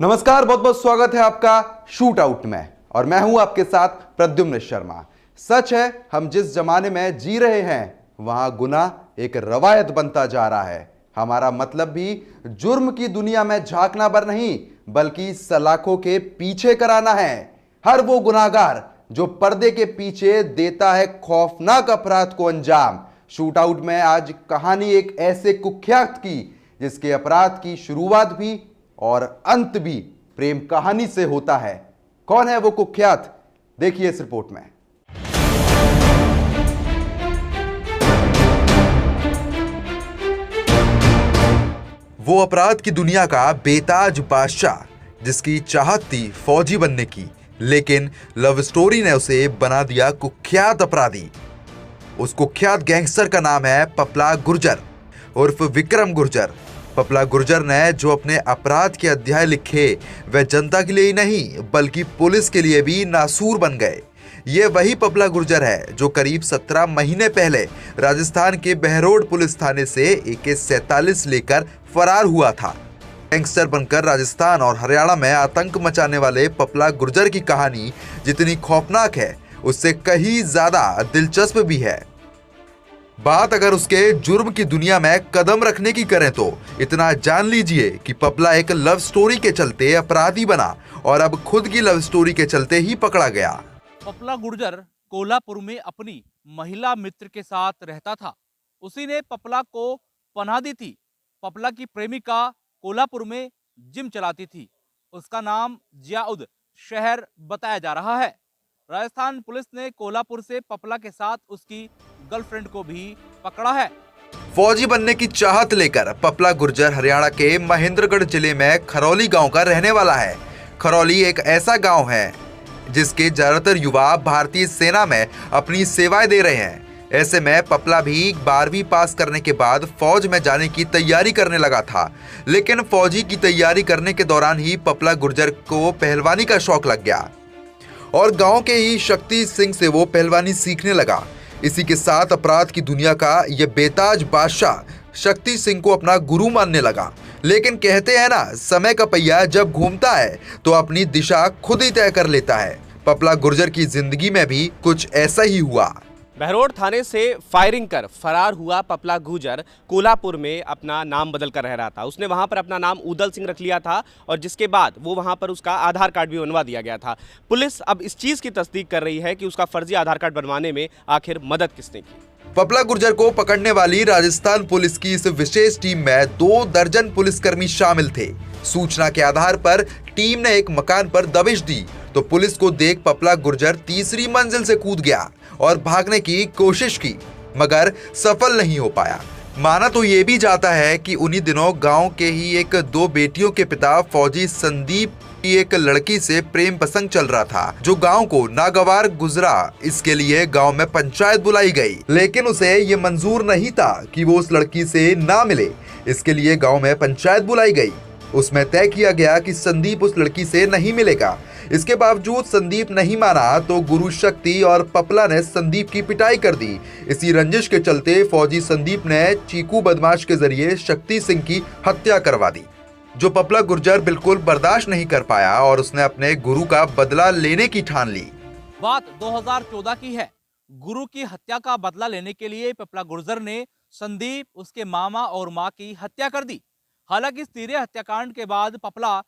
नमस्कार, बहुत बहुत स्वागत है आपका शूट आउट में। और मैं हूं आपके साथ प्रद्युम्न शर्मा। सच है, हम जिस जमाने में जी रहे हैं वहां गुनाह एक रवायत बनता जा रहा है। हमारा मतलब भी जुर्म की दुनिया में झांकना भर नहीं, बल्कि सलाखों के पीछे कराना है। हर वो गुनाहगार जो पर्दे के पीछे देता है खौफनाक अपराध को अंजाम। शूट आउट में आज कहानी एक ऐसे कुख्यात की जिसके अपराध की शुरुआत भी और अंत भी प्रेम कहानी से होता है। कौन है वो कुख्यात, देखिए इस रिपोर्ट में। वो अपराध की दुनिया का बेताज बादशाह जिसकी चाहत थी फौजी बनने की, लेकिन लव स्टोरी ने उसे बना दिया कुख्यात अपराधी। उस कुख्यात गैंगस्टर का नाम है पपला गुर्जर उर्फ विक्रम गुर्जर। पपला गुर्जर ने जो अपने अपराध के अध्याय लिखे वह जनता के लिए ही नहीं बल्कि पुलिस के लिए भी नासूर बन गए। ये वही पपला गुर्जर है जो करीब 17 महीने पहले राजस्थान के बहरोड पुलिस थाने से AK-47 लेकर फरार हुआ था। गैंगस्टर बनकर राजस्थान और हरियाणा में आतंक मचाने वाले पपला गुर्जर की कहानी जितनी खौफनाक है उससे कहीं ज्यादा दिलचस्प भी है। बात अगर उसके जुर्म की दुनिया में कदम रखने की करें तो इतना जान लीजिए कि पपला एक लव स्टोरी के चलते अपराधी बना और अब खुद की लव स्टोरी के चलते ही पकड़ा गया। पपला गुर्जर कोल्हापुर में अपनी महिला मित्र के साथ रहता था। उसी ने पपला को पनाह दी थी। पपला की प्रेमिका कोल्हापुर में जिम चलाती थी। उसका नाम जियाउद शहर बताया जा रहा है। राजस्थान पुलिस ने कोल्हापुर से पपला के साथ उसकी गर्लफ्रेंड को भी पकड़ा है। फौजी बनने की चाहत लेकर पपला गुर्जर हरियाणा के महेंद्रगढ़ जिले में खरौली गांव का रहने वाला है। खरौली एक ऐसा गांव है जिसके ज्यादातर युवा भारतीय सेना में अपनी सेवाएं दे रहे हैं। ऐसे में पपला भी 12वीं पास करने के बाद फौज में जाने की तैयारी करने लगा था। लेकिन फौजी की तैयारी करने के दौरान ही पपला गुर्जर को पहलवानी का शौक लग गया और गांव के ही शक्ति सिंह से वो पहलवानी सीखने लगा। इसी के साथ अपराध की दुनिया का ये बेताज बादशाह शक्ति सिंह को अपना गुरु मानने लगा। लेकिन कहते हैं ना, समय का पहिया जब घूमता है तो अपनी दिशा खुद ही तय कर लेता है। पपला गुर्जर की जिंदगी में भी कुछ ऐसा ही हुआ। बहरोड थाने से फायरिंग कर फरार हुआ पपला गुर्जर कोल्हापुर में अपना नाम बदल कर रह रहा था। उसने वहां पर अपना नाम उदल सिंह रख लिया था और जिसके बाद वो वहां पर उसका आधार कार्ड भी बनवा दिया गया था। पुलिस अब इस चीज की तस्दीक कर रही है कि उसका फर्जी आधार कार्ड बनवाने में आखिर मदद किसने की। पपला गुर्जर को पकड़ने वाली राजस्थान पुलिस की इस विशेष टीम में 2 दर्जन पुलिसकर्मी शामिल थे। सूचना के आधार पर टीम ने एक मकान पर दबिश दी तो पुलिस को देख पपला गुर्जर तीसरी मंजिल से कूद गया और भागने की कोशिश की, मगर सफल नहीं हो पाया। माना तो ये भी जाता है कि उन्हीं दिनों गांव के ही एक 2 बेटियों के पिता फौजी संदीप की एक लड़की से प्रेम प्रसंग चल रहा था जो गांव को नागवार गुजरा। इसके लिए गांव में पंचायत बुलाई गई, लेकिन उसे ये मंजूर नहीं था कि वो उस लड़की से ना मिले। इसके लिए गांव में पंचायत बुलाई गई। उसमें तय किया गया कि संदीप उस लड़की से नहीं मिलेगा। इसके बावजूद संदीप नहीं माना तो गुरु शक्ति और पपला ने संदीप की पिटाई कर दी। इसी रंजिश के चलते फौजी संदीप ने चीकू बदमाश के जरिए शक्ति सिंह की हत्या करवा दी, जो पपला गुर्जर बिल्कुल बर्दाश्त नहीं कर पाया और उसने अपने गुरु का बदला लेने की ठान ली। बात 2014 की है। गुरु की हत्या का बदला लेने के लिए पपला गुर्जर ने संदीप, उसके मामा और मां की हत्या कर दी। हालांकि इस तीसरे हत्याकांड के बाद पपला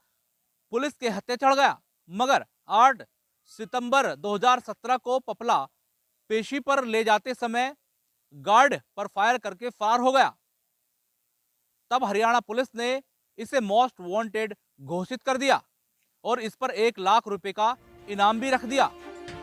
पुलिस के हत्थे चढ़ गया, मगर 8 सितंबर 2017 को पपला पेशी पर ले जाते समय गार्ड पर फायर करके फरार हो गया। तब हरियाणा पुलिस ने इसे मोस्ट वांटेड घोषित कर दिया और इस पर 1 लाख रुपए का इनाम भी रख दिया।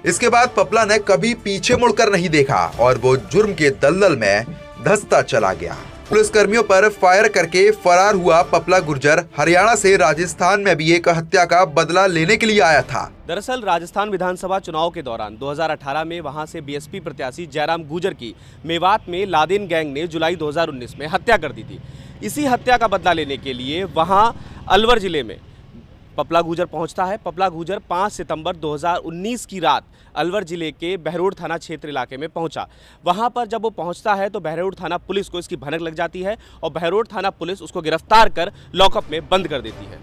इसके बाद पपला ने कभी पीछे मुड़कर नहीं देखा और वो जुर्म के दलदल में धंसता चला गया। पुलिसकर्मियों पर फायर करके फरार हुआ पपला गुर्जर हरियाणा से राजस्थान में भी एक हत्या का बदला लेने के लिए आया था। दरअसल राजस्थान विधानसभा चुनाव के दौरान 2018 में वहां से बीएसपी प्रत्याशी जयराम गुर्जर की मेवात में लादेन गैंग ने जुलाई 2019 में हत्या कर दी थी। इसी हत्या का बदला लेने के लिए वहां अलवर जिले में पपला गुर्जर पहुंचता है। पपला गुर्जर 5 सितंबर 2019 की रात अलवर जिले के बहरोड थाना क्षेत्र इलाके में पहुंचा। वहां पर जब वो पहुंचता है तो बहरोड थाना पुलिस को इसकी भनक लग जाती है और बहरोड थाना पुलिस उसको गिरफ्तार कर लॉकअप में बंद कर देती है।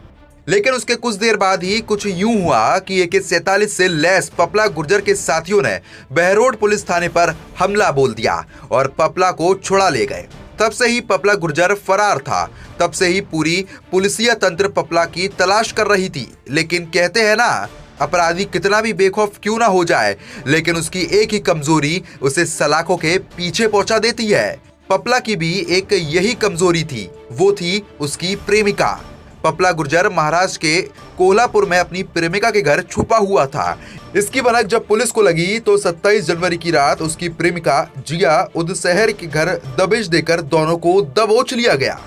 लेकिन उसके कुछ देर बाद ही कुछ यूं हुआ कि AK-47 से लैस पपला गुर्जर के साथियों ने बहरोड पुलिस थाने पर हमला बोल दिया और पपला को छुड़ा ले गए। तब से ही पपला गुर्जर फरार था। तब से ही पूरी पुलिसिया तंत्र पपला की तलाश कर रही थी। लेकिन कहते हैं ना, अपराधी कितना भी बेखौफ क्यों ना हो जाए, लेकिन उसकी एक ही कमजोरी उसे सलाखों के पीछे पहुंचा देती है। पपला की भी एक यही कमजोरी थी, वो थी उसकी प्रेमिका। पपला गुर्जर महाराष्ट्र के कोल्हापुर में अपनी प्रेमिका के घर छुपा हुआ था। इसकी भनक जब पुलिस को लगी तो 27 जनवरी की रात उसकी प्रेमिका जिया उद शहर के घर दबिश देकर दोनों को दबोच लिया गया।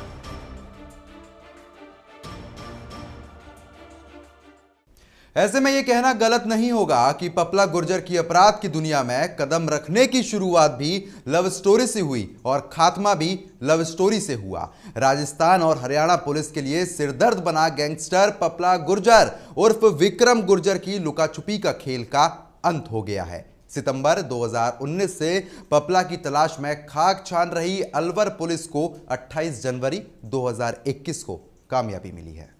ऐसे में ये कहना गलत नहीं होगा कि पपला गुर्जर की अपराध की दुनिया में कदम रखने की शुरुआत भी लव स्टोरी से हुई और खात्मा भी लव स्टोरी से हुआ। राजस्थान और हरियाणा पुलिस के लिए सिरदर्द बना गैंगस्टर पपला गुर्जर उर्फ विक्रम गुर्जर की लुका-छुपी का खेल का अंत हो गया है। सितंबर 2019 से पपला की तलाश में खाक छान रही अलवर पुलिस को 28 जनवरी 2021 को कामयाबी मिली है।